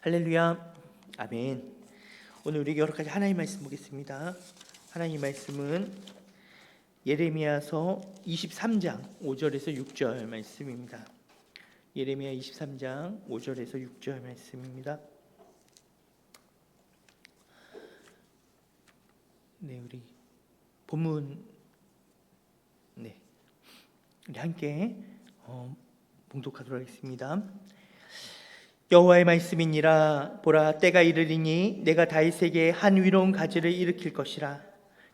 할렐루야, 아멘. 오늘 우리 여러 가지 하나님 말씀 보겠습니다. 하나님 말씀은 예레미야서 23장 5절에서 6절 말씀입니다. 예레미야 23장 5절에서 6절 말씀입니다. 네, 우리 본문 우리 함께 봉독하도록 하겠습니다. 여호와의 말씀이니라. 보라, 때가 이르리니 내가 다윗에게 한 위로운 가지를 일으킬 것이라.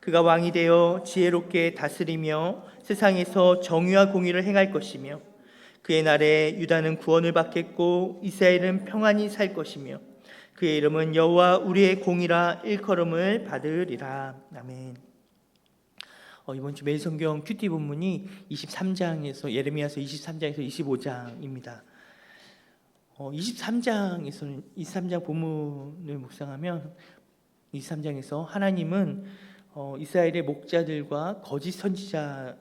그가 왕이 되어 지혜롭게 다스리며 세상에서 정의와 공의를 행할 것이며, 그의 날에 유다는 구원을 받겠고 이스라엘은 평안히 살 것이며, 그의 이름은 여호와 우리의 공이라 일컬음을 받으리라. 아멘. 이번 주 매일성경 큐티 본문이 23장에서 예레미야서 23장에서 25장입니다. 23장 본문을 묵상하면 23장에서 하나님은 이스라엘의 목자들과 거짓 선지자들에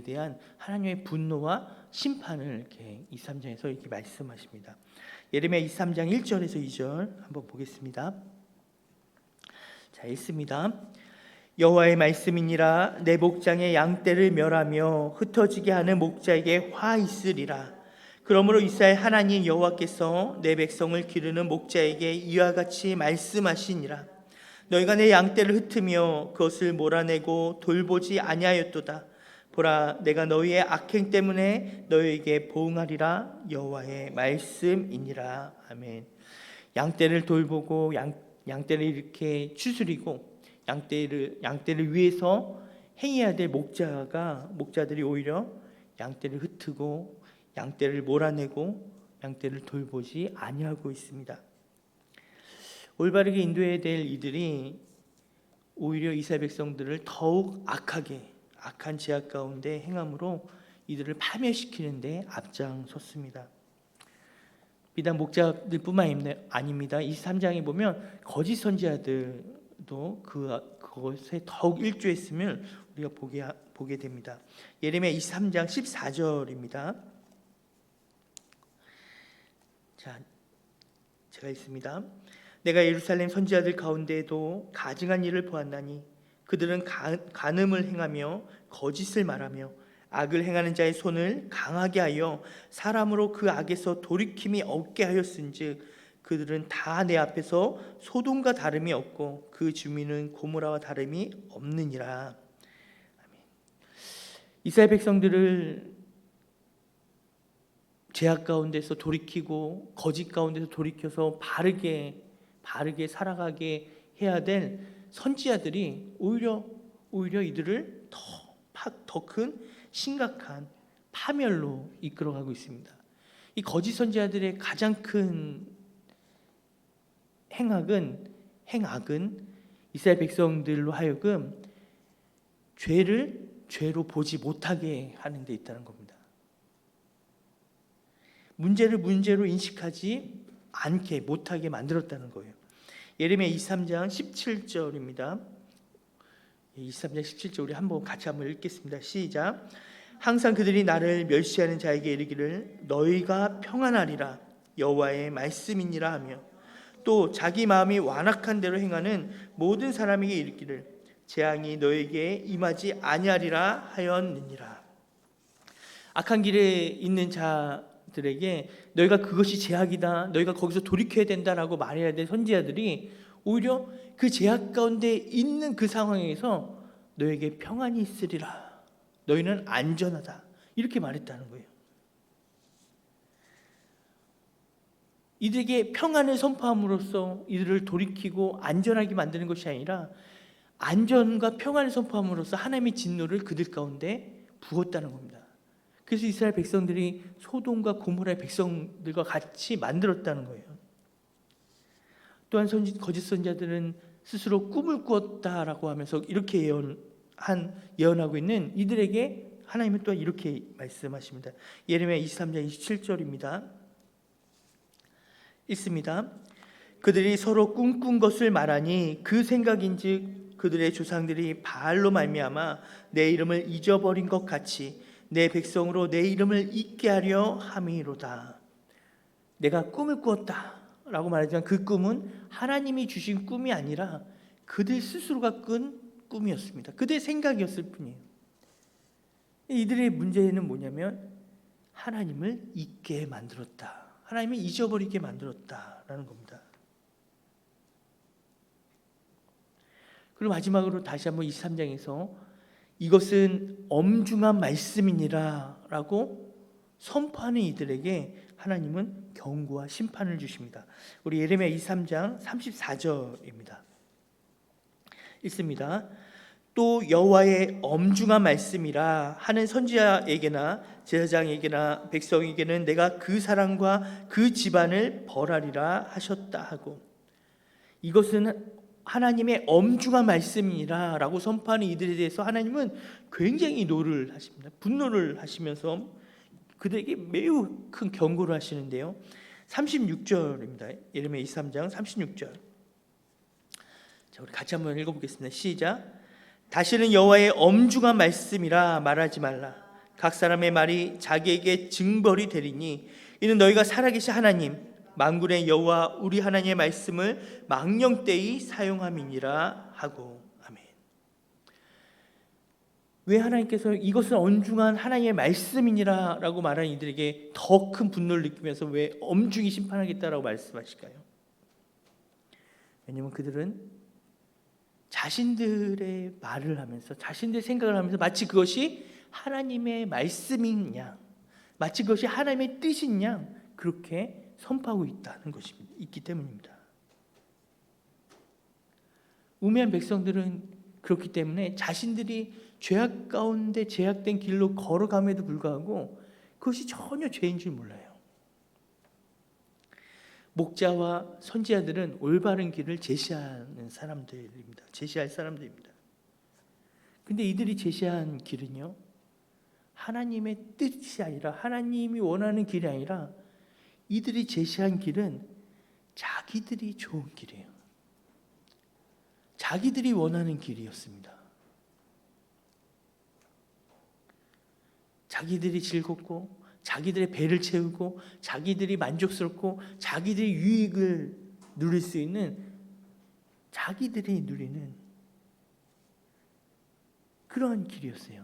대한 하나님의 분노와 심판을 이렇게 23장에서 이렇게 말씀하십니다. 예레미야 23장 1절에서 2절 한번 보겠습니다. 자, 읽습니다. 여호와의 말씀이니라. 내 목장의 양떼를 멸하며 흩어지게 하는 목자에게 화 있으리라. 그러므로 이스라엘 하나님 여호와께서 내 백성을 기르는 목자에게 이와 같이 말씀하시니라. 너희가 내 양떼를 흩으며 그것을 몰아내고 돌보지 아니하였도다. 보라, 내가 너희의 악행 때문에 너희에게 보응하리라. 여호와의 말씀이니라. 아멘. 양떼를 돌보고 양떼를 이렇게 추스리고 양떼를 위해서 행해야 될 목자들이 오히려 양떼를 흩고 양떼를 몰아내고 양떼를 돌보지 아니하고 있습니다. 올바르게 인도해야 될 이들이 오히려 이스라엘 백성들을 더욱 악한 죄악 가운데 행함으로 이들을 파멸시키는 데 앞장섰습니다. 비단 목자들뿐만 아닙니다. 23장에 보면 거짓 선지자들도 그것에 더욱 일조했음을 우리가 보게 됩니다. 예레미야 23장 14절입니다. 자, 제가 읽습니다. 내가 예루살렘 선지자들 가운데에도 가증한 일을 보았나니 그들은 간음을 행하며 거짓을 말하며 악을 행하는 자의 손을 강하게 하여 사람으로 그 악에서 돌이킴이 없게 하였은즉 그들은 다 내 앞에서 소돔과 다름이 없고 그 주민은 고모라와 다름이 없느니라. 아멘. 이스라엘 백성들을 죄악 가운데서 돌이키고 거짓 가운데서 돌이켜서 바르게 살아가게 해야 될 선지자들이 오히려 이들을 더 큰 심각한 파멸로 이끌어가고 있습니다. 이 거짓 선지자들의 가장 큰 행악은 이스라엘 백성들로 하여금 죄를 죄로 보지 못하게 하는 데 있다는 겁니다. 문제를 문제로 인식하지 않게 못하게 만들었다는 거예요. 예레미야 23장 17절입니다. 23장 17절 우리 같이 한번 읽겠습니다. 시작. 항상 그들이 나를 멸시하는 자에게 이르기를 너희가 평안하리라. 여호와의 말씀이니라 하며, 또 자기 마음이 완악한 대로 행하는 모든 사람에게 이르기를 재앙이 너에게 임하지 아니하리라 하였느니라. 악한 길에 있는 자들에게 너희가 그것이 죄악이다, 너희가 거기서 돌이켜야 된다라고 말해야 될 선지자들이 오히려 그 죄악 가운데 있는 그 상황에서 너에게 평안이 있으리라, 너희는 안전하다, 이렇게 말했다는 거예요. 이들에게 평안을 선포함으로써 이들을 돌이키고 안전하게 만드는 것이 아니라 안전과 평안을 선포함으로써 하나님의 진노를 그들 가운데 부었다는 겁니다. 그래서 이스라엘 백성들이 소돔과 고모라의 백성들과 같이 만들었다는 거예요. 또한 거짓 선지자들은 스스로 꿈을 꾸었다라고 하면서 이렇게 예언하고 있는 이들에게 하나님은 또한 이렇게 말씀하십니다. 예레미야 23장 27절입니다. 있습니다. 그들이 서로 꿈꾼 것을 말하니 그 생각인즉 그들의 조상들이 바알로 말미암아 내 이름을 잊어버린 것 같이 내 백성으로 내 이름을 잊게 하려 함이로다. 내가 꿈을 꾸었다 라고 말하지만 그 꿈은 하나님이 주신 꿈이 아니라 그들 스스로가 꾼 꿈이었습니다. 그들의 생각이었을 뿐이에요. 이들의 문제는 뭐냐면 하나님을 잊게 만들었다. 하나님을 잊어버리게 만들었다라는 겁니다. 그리고 마지막으로 다시 한번 23장에서 이것은 엄중한 말씀이니라 라고 선포하는 이들에게 하나님은 경고와 심판을 주십니다. 우리 예레미야 23장 34절입니다. 읽습니다. 또 여호와의 엄중한 말씀이라 하는 선지자에게나 제사장에게나 백성에게는 내가 그 사람과 그 집안을 벌하리라 하셨다 하고, 이것은 하나님의 엄중한 말씀이라 라고 선포하는 이들에 대해서 하나님은 굉장히 노를 하십니다. 분노를 하시면서 그들에게 매우 큰 경고를 하시는데요. 36절입니다. 예레미야 23장 36절. 자, 우리 같이 한번 읽어보겠습니다. 시작. 다시는 여호와의 엄중한 말씀이라 말하지 말라. 각 사람의 말이 자기에게 징벌이 되리니 이는 너희가 살아계신 하나님 만군의 여호와 우리 하나님의 말씀을 망령되이 사용함이니라 하고. 아멘. 왜 하나님께서 이것은 엄중한 하나님의 말씀이니라 라고 말하는 이들에게 더 큰 분노를 느끼면서 왜 엄중히 심판하겠다라고 말씀하실까요? 왜냐하면 그들은 자신들의 말을 하면서 자신들의 생각을 하면서 마치 그것이 하나님의 말씀인 양, 마치 그것이 하나님의 뜻인 양 그렇게 선포하고 있다는 것입니다. 있기 때문입니다. 우매한 백성들은 그렇기 때문에 자신들이 죄악 가운데 제약된 길로 걸어감에도 불구하고 그것이 전혀 죄인 줄 몰라요. 목자와 선지자들은 올바른 길을 제시하는 사람들입니다. 제시할 사람들입니다. 근데 이들이 제시한 길은요, 하나님의 뜻이 아니라 하나님이 원하는 길이 아니라 이들이 제시한 길은 자기들이 좋은 길이에요. 자기들이 원하는 길이었습니다. 자기들이 즐겁고 자기들의 배를 채우고 자기들이 만족스럽고 자기들이 유익을 누릴 수 있는, 자기들이 누리는 그런 길이었어요.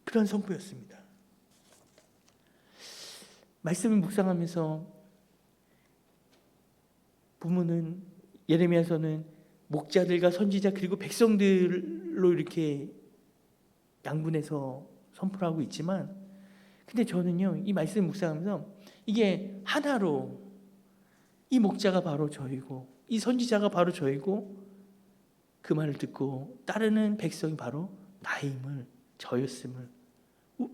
그런 선포였습니다. 말씀을 묵상하면서 부모는 예레미야서는 목자들과 선지자 그리고 백성들로 이렇게 양분해서 선포를 하고 있지만, 근데 저는요 이 말씀을 묵상하면서 이게 하나로 이 목자가 바로 저이고 이 선지자가 바로 저이고 그 말을 듣고 따르는 백성이 바로 나임을, 저였음을,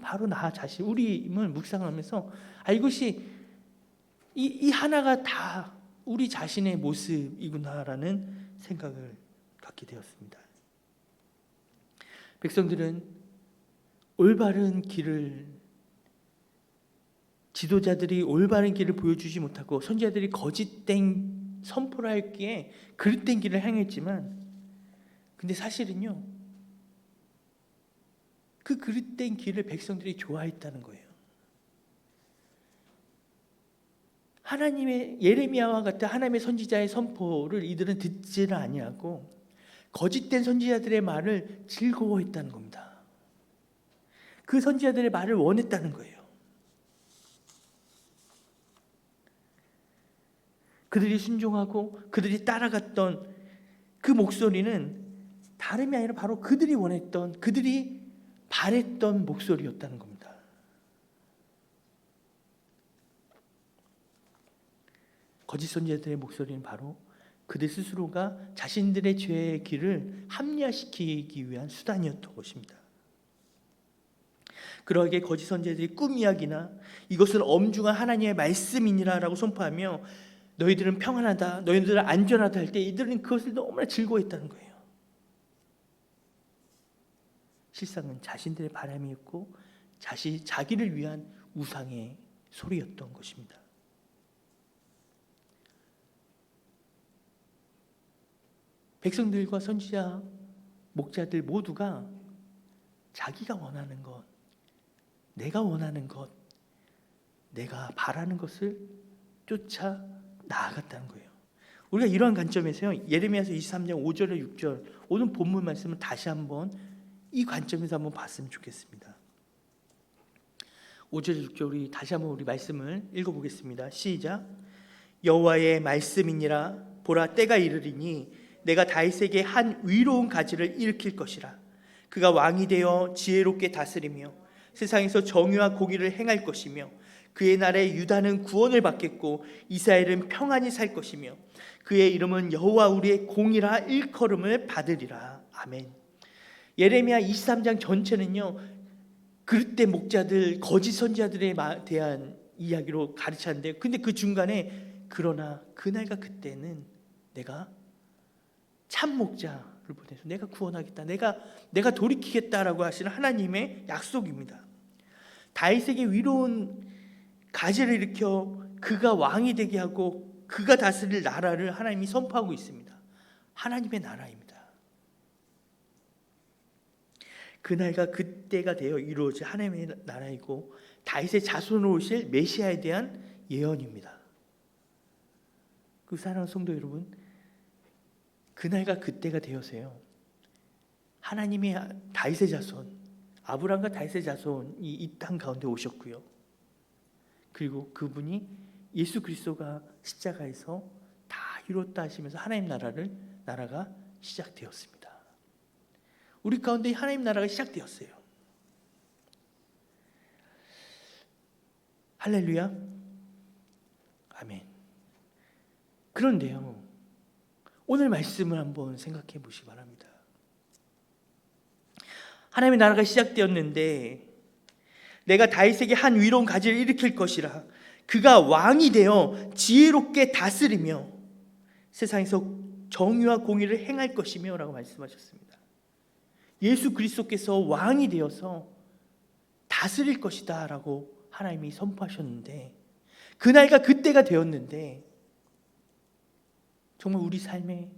바로 나 자신, 우리임을 묵상하면서 이것이 이 하나가 다 우리 자신의 모습이구나라는 생각을 갖게 되었습니다. 백성들은 올바른 길을, 지도자들이 올바른 길을 보여주지 못하고 선지자들이 거짓된 선포를 했기에 그릇된 길을 향했지만, 근데 사실은요 그 그릇된 길을 백성들이 좋아했다는 거예요. 하나님의 예레미야와 같은 하나님의 선지자의 선포를 이들은 듣지를 아니하고 거짓된 선지자들의 말을 즐거워했다는 겁니다. 그 선지자들의 말을 원했다는 거예요. 그들이 순종하고 그들이 따라갔던 그 목소리는 다름이 아니라 바로 그들이 원했던, 그들이 바랬던 목소리였다는 겁니다. 거짓 선지자들의 목소리는 바로 그들 스스로가 자신들의 죄의 길을 합리화시키기 위한 수단이었던 것입니다. 그러하게 거짓 선지자들이 꿈 이야기나 이것은 엄중한 하나님의 말씀이니라 라고 선포하며 너희들은 평안하다, 너희들은 안전하다 할 때 이들은 그것을 너무나 즐거워했다는 거예요. 실상은 자신들의 바람이었고 자기를 위한 우상의 소리였던 것입니다. 백성들과 선지자, 목자들 모두가 자기가 원하는 것, 내가 원하는 것, 내가 바라는 것을 쫓아 나아갔다는 거예요. 우리가 이러한 관점에서요, 예레미야서 23장 5절에 6절 오늘 본문 말씀을 다시 한번 이 관점에서 한번 봤으면 좋겠습니다. 5절에 6절 우리 다시 한번 우리 말씀을 읽어보겠습니다. 시작. 여호와의 말씀이니라. 보라, 때가 이르리니 내가 다윗에게 한 위로운 가지를 일으킬 것이라. 그가 왕이 되어 지혜롭게 다스리며 세상에서 정의와 공의를 행할 것이며 그의 날에 유다는 구원을 받겠고 이스라엘은 평안히 살 것이며 그의 이름은 여호와 우리의 공이라 일컬음을 받으리라. 아멘. 예레미야 23장 전체는요, 그릇대 목자들, 거짓 선지자들에 대한 이야기로 가르쳤는데, 근데 그 중간에 그러나 그날과 그때는 내가 참 목자를 보내서 내가 구원하겠다, 내가 돌이키겠다라고 하시는 하나님의 약속입니다. 다윗에게 위로운 가지를 일으켜 그가 왕이 되게 하고 그가 다스릴 나라를 하나님이 선포하고 있습니다. 하나님의 나라입니다. 그날과 그때가 되어 이루어질 하나님의 나라이고 다윗의 자손으로 오실 메시아에 대한 예언입니다. 그 사랑하는 성도 여러분, 그날과 그때가 되어서요, 하나님이 다윗의 자손, 아브라함과 다윗의 자손이 이 땅 가운데 오셨고요, 그리고 그분이 예수 그리스도가 십자가에서 다 이뤘다 하시면서 하나님 나라가 시작되었습니다. 우리 가운데 하나님 나라가 시작되었어요. 할렐루야. 아멘. 그런데요, 오늘 말씀을 한번 생각해 보시기 바랍니다. 하나님의 나라가 시작되었는데 내가 다윗에게 한 위로운 가지를 일으킬 것이라. 그가 왕이 되어 지혜롭게 다스리며 세상에서 정의와 공의를 행할 것이며 라고 말씀하셨습니다. 예수 그리스도께서 왕이 되어서 다스릴 것이다 라고 하나님이 선포하셨는데, 그날과 그때가 되었는데 정말 우리 삶에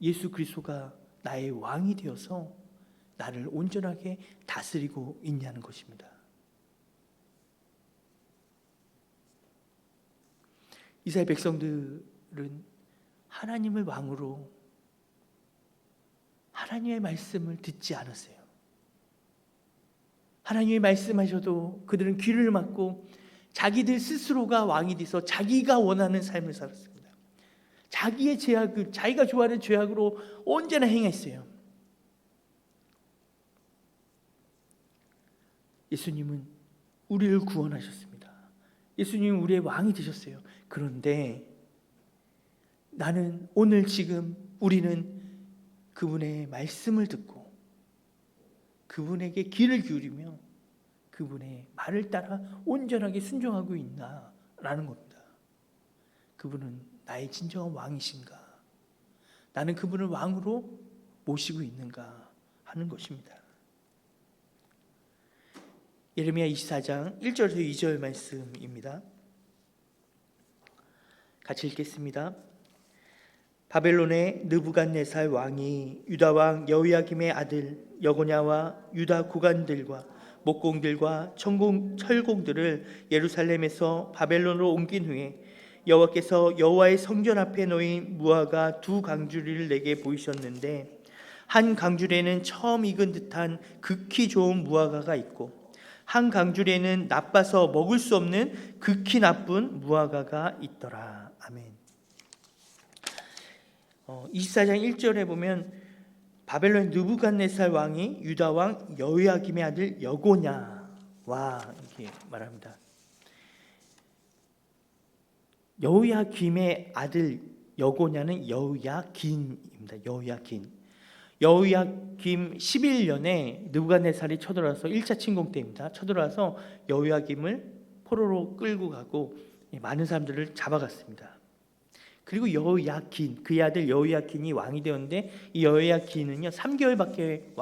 예수 그리스도가 나의 왕이 되어서 나를 온전하게 다스리고 있냐는 것입니다. 이스라엘 백성들은 하나님을 왕으로 하나님의 말씀을 듣지 않았어요. 하나님이 말씀하셔도 그들은 귀를 막고 자기들 스스로가 왕이 돼서 자기가 원하는 삶을 살았습니다. 자기의 죄악을, 자기가 좋아하는 죄악으로 언제나 행했어요. 예수님은 우리를 구원하셨습니다. 예수님은 우리의 왕이 되셨어요. 그런데 나는 오늘 지금 우리는 그분의 말씀을 듣고 그분에게 귀를 기울이며 그분의 말을 따라 온전하게 순종하고 있나라는 겁니다. 그분은 나의 진정한 왕이신가? 나는 그분을 왕으로 모시고 있는가 하는 것입니다. 예레미야 24장 1절에서 2절 말씀입니다. 같이 읽겠습니다. 바벨론의 느부갓네살 왕이 유다 왕 여호야김의 아들 여고냐와 유다 고관들과 목공들과 철공들을 예루살렘에서 바벨론으로 옮긴 후에 여호와께서 여호와의 성전 앞에 놓인 무화과 두 강주리를 내게 보이셨는데, 한 강주리에는 처음 익은 듯한 극히 좋은 무화과가 있고 한 강주리에는 나빠서 먹을 수 없는 극히 나쁜 무화과가 있더라. 아멘. 24장 1절에 보면 바벨론 느부갓네살 왕이 유다 왕 여호야김의 아들 여고냐와 이렇게 말합니다. 여호야김의 아들 여고냐는 여호야긴입니다. 여호야김 11년에 느부갓네살이 쳐들어와서 1차 침공 때입니다. 쳐들어와서 여호야김을 포로로 끌고 가고 많은 사람들을 잡아갔습니다. 그리고 여호야긴, 그의 아들 여호야긴이 왕이 되었는데, 이 여호야긴은요 3개월밖에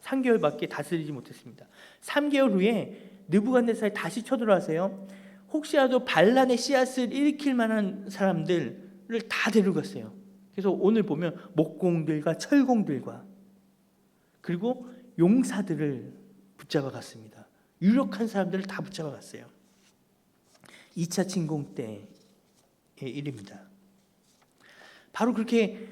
3개월밖에 다스리지 못했습니다. 3개월 후에 느부갓네살이 다시 쳐들어와서요, 혹시라도 반란의 씨앗을 일으킬 만한 사람들을 다 데려갔어요. 그래서 오늘 보면 목공들과 철공들과 그리고 용사들을 붙잡아 갔습니다. 유력한 사람들을 다 붙잡아 갔어요. 2차 침공 때 일입니다. 바로 그렇게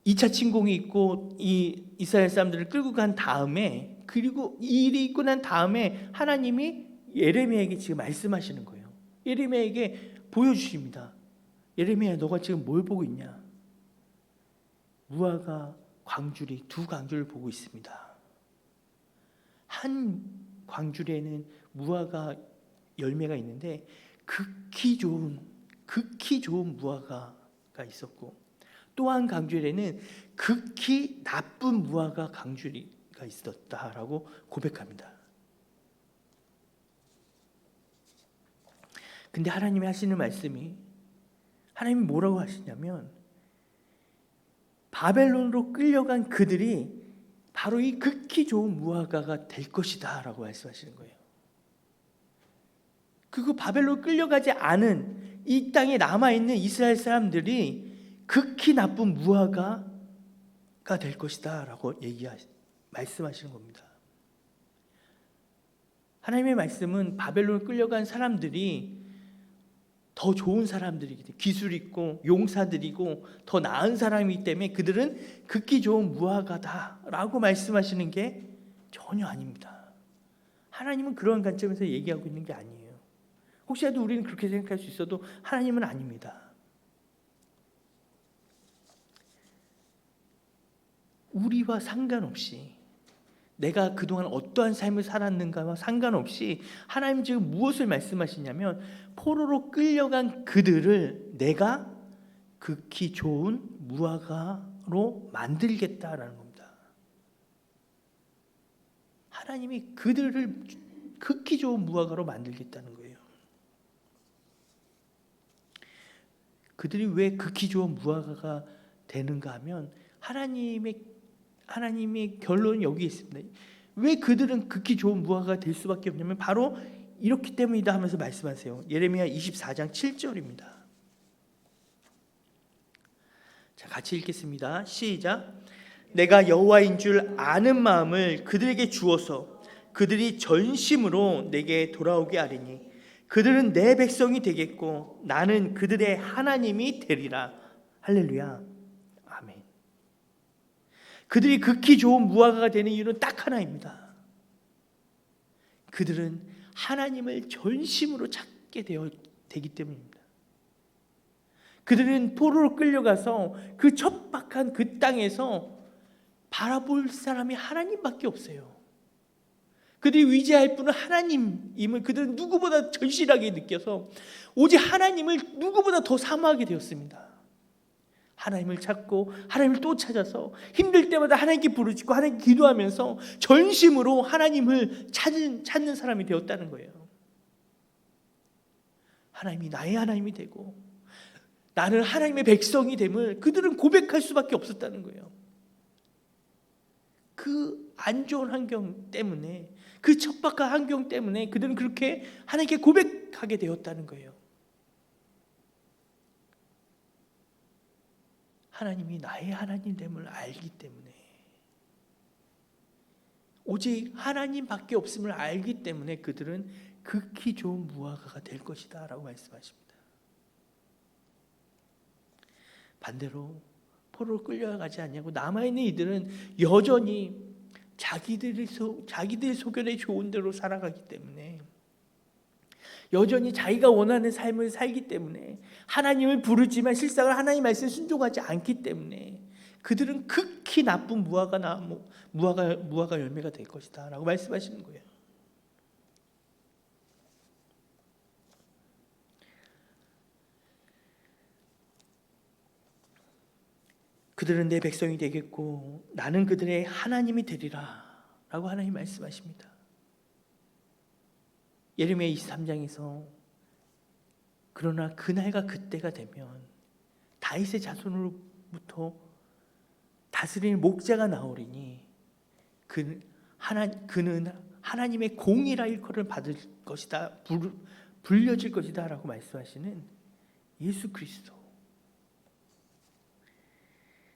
2차 침공이 있고 이 이스라엘 사람들을 끌고 간 다음에, 그리고 이 일이 있고 난 다음에 하나님이 예레미야에게 지금 말씀하시는 거예요. 예레미야에게 보여주십니다. 예레미야, 너가 지금 뭘 보고 있냐? 무화과 광주리, 두 광주를 보고 있습니다. 한 광주리에는 무화과 열매가 있는데 극히 좋은 무화과가 있었고, 또 한 광주리에는 극히 나쁜 무화과 광주리가 있었다라고 고백합니다. 근데 하나님이 하시는 말씀이, 하나님이 뭐라고 하시냐면, 바벨론으로 끌려간 그들이 바로 이 극히 좋은 무화과가 될 것이다 라고 말씀하시는 거예요. 그리고 바벨론 끌려가지 않은 이 땅에 남아있는 이스라엘 사람들이 극히 나쁜 무화과가 될 것이다 라고 말씀하시는 겁니다. 하나님의 말씀은 바벨론을 끌려간 사람들이 더 좋은 사람들이기 때문에, 기술 있고 용사들이고 더 나은 사람이기 때문에 그들은 극히 좋은 무화과다라고 말씀하시는 게 전혀 아닙니다. 하나님은 그런 관점에서 얘기하고 있는 게 아니에요. 혹시라도 우리는 그렇게 생각할 수 있어도 하나님은 아닙니다. 우리와 상관없이, 내가 그동안 어떠한 삶을 살았는가와 상관없이 하나님 지금 무엇을 말씀하시냐면, 포로로 끌려간 그들을 내가 극히 좋은 무화과로 만들겠다라는 겁니다. 하나님이 그들을 극히 좋은 무화과로 만들겠다는 거예요. 그들이 왜 극히 좋은 무화과가 되는가 하면, 하나님의 결론이 여기 있습니다. 왜 그들은 극히 좋은 무화과가 될 수밖에 없냐면 바로 이렇기 때문이다 하면서 말씀하세요. 예레미야 24장 7절입니다. 자, 같이 읽겠습니다. 시작. 내가 여호와인 줄 아는 마음을 그들에게 주어서 그들이 전심으로 내게 돌아오게 하리니 그들은 내 백성이 되겠고 나는 그들의 하나님이 되리라. 할렐루야. 아멘. 그들이 극히 좋은 무화과가 되는 이유는 딱 하나입니다. 그들은 하나님을 전심으로 찾게 되기 때문입니다. 그들은 포로로 끌려가서 그 척박한 그 땅에서 바라볼 사람이 하나님밖에 없어요. 그들이 의지할 분은 하나님임을 그들은 누구보다 절실하게 느껴서 오직 하나님을 누구보다 더 사모하게 되었습니다. 하나님을 찾고 하나님을 또 찾아서 힘들 때마다 하나님께 부르짖고 하나님께 기도하면서 전심으로 하나님을 찾는 사람이 되었다는 거예요. 하나님이 나의 하나님이 되고 나는 하나님의 백성이 됨을 그들은 고백할 수밖에 없었다는 거예요. 그 안 좋은 환경 때문에, 그 척박한 환경 때문에 그들은 그렇게 하나님께 고백하게 되었다는 거예요. 하나님이 나의 하나님됨을 알기 때문에, 오직 하나님밖에 없음을 알기 때문에 그들은 극히 좋은 무화과가 될 것이다 라고 말씀하십니다. 반대로 포로로 끌려가지 않냐고 남아있는 이들은 여전히 자기들 소견에 좋은 대로 살아가기 때문에, 여전히 자기가 원하는 삶을 살기 때문에, 하나님을 부르지만 실상을 하나님 말씀에 순종하지 않기 때문에 그들은 극히 나쁜 무화과 열매가 될 것이다 라고 말씀하시는 거예요. 그들은 내 백성이 되겠고 나는 그들의 하나님이 되리라 라고 하나님 말씀하십니다. 예레미야 23장에서 그러나 그날과 그때가 되면 다윗의 자손으로부터 다스리는 목자가 나오리니 그는 하나님의 공의라 일컬을 받을 것이다, 불려질 것이다 라고 말씀하시는 예수 그리스도.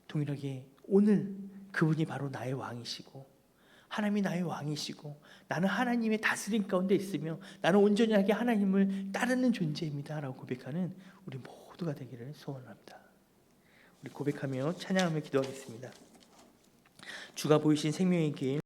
동일하게 오늘 그분이 바로 나의 왕이시고 하나님이 나의 왕이시고 나는 하나님의 다스림 가운데 있으며 나는 온전하게 하나님을 따르는 존재입니다 라고 고백하는 우리 모두가 되기를 소원합니다. 우리 고백하며 찬양하며 기도하겠습니다. 주가 보이신 생명의 길